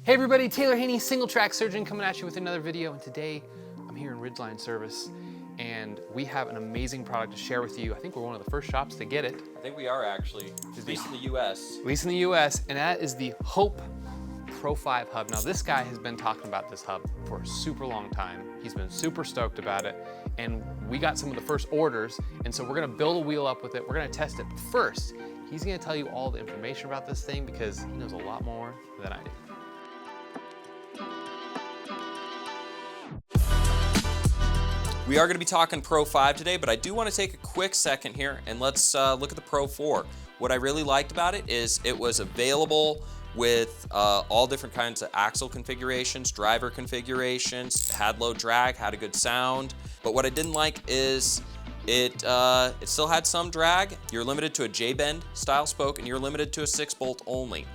Hey everybody, Taylor Haney, single track surgeon, coming at you with another video, and today I'm here in Ridgeline Service and we have an amazing product to share with you. I think we're one of the first shops to get it. I think we are actually, at least in the US. At least in the US, and that is the Hope Pro 5 hub. Now this guy has been talking about this hub for a super long time. He's been super stoked about it, and we got some of the first orders, and so we're gonna build a wheel up with it. We're gonna test it, but first, he's gonna tell you all the information about this thing because he knows a lot more than I do. We are going to be talking Pro 5 today, but I do want to take a quick second here and let's look at the Pro 4. What I really liked about it is it was available with all different kinds of axle configurations, driver configurations, had low drag, had a good sound. But what I didn't like is it still had some drag. You're limited to a J-bend style spoke and you're limited to a 6-bolt only.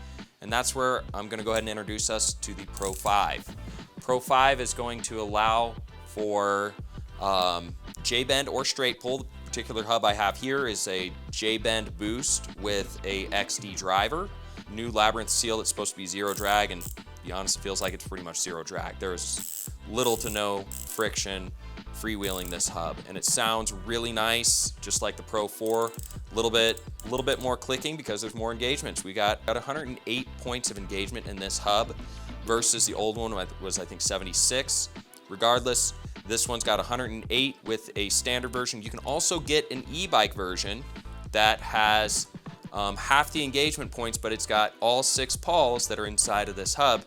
And that's where I'm going to go ahead and introduce us to the Pro 5. Pro 5 is going to allow for J-bend or straight pull. The particular hub I have here is a J-bend boost with a XD driver. New Labyrinth seal that's supposed to be zero drag, and to be honest, it feels like it's pretty much zero drag. There's little to no friction freewheeling this hub, and it sounds really nice, just like the Pro 4. A little bit more clicking because there's more engagements. We got 108 points of engagement in this hub versus the old one was I think 76. Regardless, this one's got 108 with a standard version. You can also get an e-bike version that has half the engagement points, but it's got all 6 pawls that are inside of this hub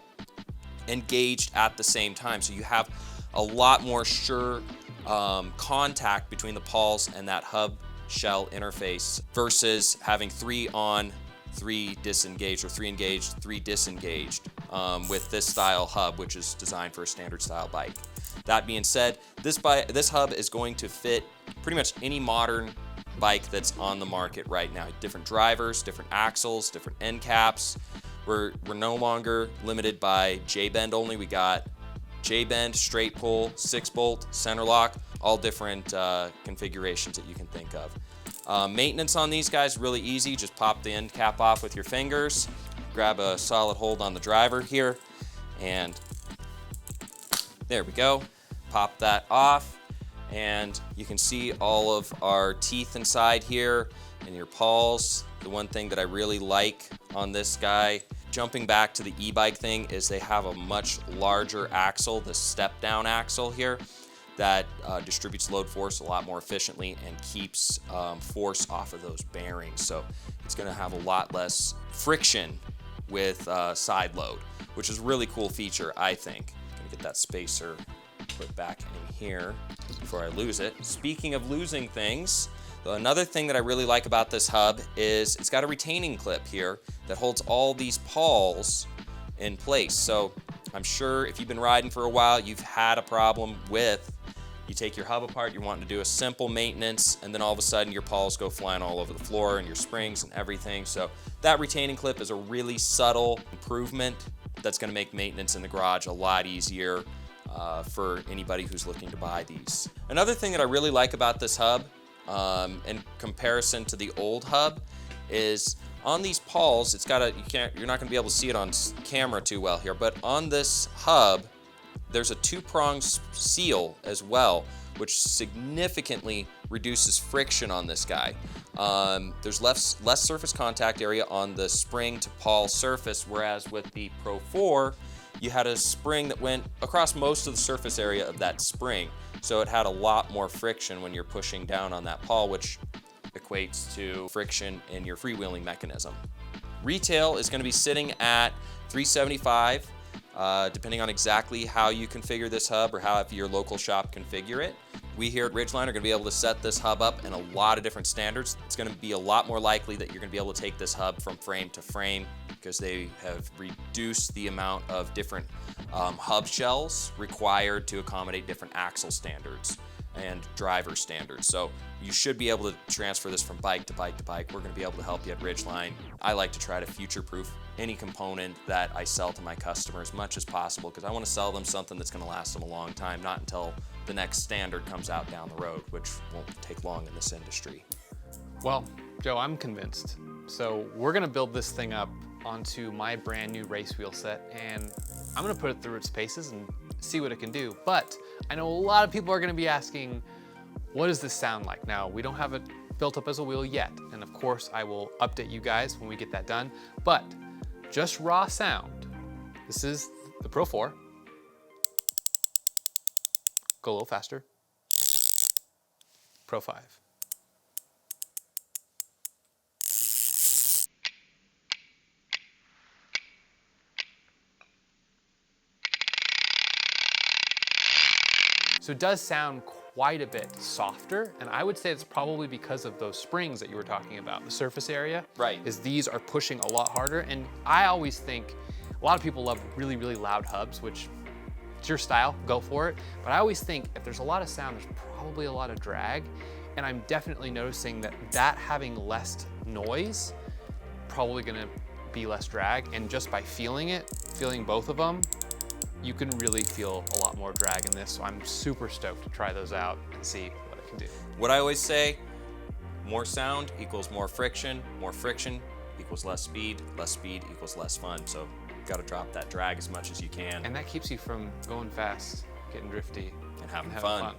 engaged at the same time. So you have a lot more sure contact between the pawls and that hub shell interface versus having 3 on, 3 disengaged, or 3 engaged, 3 disengaged with this style hub, which is designed for a standard style bike. That being said, this hub is going to fit pretty much any modern bike that's on the market right now. Different drivers, different axles, different end caps. We're no longer limited by J-bend only. We got J-bend, straight pull, 6-bolt, center lock, all different configurations that you can think of. Maintenance on these guys, really easy. Just pop the end cap off with your fingers, grab a solid hold on the driver here, and there we go. Pop that off, and you can see all of our teeth inside here and your pawls. The one thing that I really like on this guy, jumping back to the e-bike thing, is they have a much larger axle, the step-down axle here, that distributes load force a lot more efficiently and keeps force off of those bearings. So it's gonna have a lot less friction with side load, which is a really cool feature, I think. Gonna get that spacer put back in here before I lose it. Speaking of losing things, another thing that I really like about this hub is it's got a retaining clip here that holds all these pawls in place. So I'm sure if you've been riding for a while, you've had a problem with, you take your hub apart, you're wanting to do a simple maintenance, and then all of a sudden your pawls go flying all over the floor and your springs and everything. So that retaining clip is a really subtle improvement that's gonna make maintenance in the garage a lot easier for anybody who's looking to buy these. Another thing that I really like about this hub, in comparison to the old hub, is on these pawls, it's got you're not gonna be able to see it on camera too well here, but on this hub, there's a 2-prong seal as well, which significantly reduces friction on this guy. There's less surface contact area on the spring to pawl surface, whereas with the Pro 4, you had a spring that went across most of the surface area of that spring. So it had a lot more friction when you're pushing down on that pawl, which equates to friction in your freewheeling mechanism. Retail is gonna be sitting at $375, depending on exactly how you configure this hub or how your local shop configure it. We here at Ridgeline are gonna be able to set this hub up in a lot of different standards. It's gonna be a lot more likely that you're gonna be able to take this hub from frame to frame because they have reduced the amount of different hub shells required to accommodate different axle standards and driver standards. So you should be able to transfer this from bike to bike to bike. We're gonna be able to help you at Ridgeline. I like to try to future-proof any component that I sell to my customers as much as possible because I wanna sell them something that's gonna last them a long time, not until the next standard comes out down the road, which won't take long in this industry. Well, Joe, I'm convinced. So we're gonna build this thing up onto my brand new race wheel set, and I'm gonna put it through its paces and see what it can do. But I know a lot of people are gonna be asking, what does this sound like? Now, we don't have it built up as a wheel yet, and of course I will update you guys when we get that done, but just raw sound. This is the Pro 4. Go a little faster. Pro 5. So it does sound quite a bit softer, and I would say it's probably because of those springs that you were talking about, the surface area. Right. Is these are pushing a lot harder, and I always think, a lot of people love really, really loud hubs, which it's your style, go for it. But I always think if there's a lot of sound, there's probably a lot of drag, and I'm definitely noticing that having less noise, probably gonna be less drag, and just by feeling both of them, you can really feel a lot more drag in this, so I'm super stoked to try those out and see what it can do. What I always say, more sound equals more friction equals less speed equals less fun. So you gotta drop that drag as much as you can And that keeps you from going fast, getting drifty, and having fun.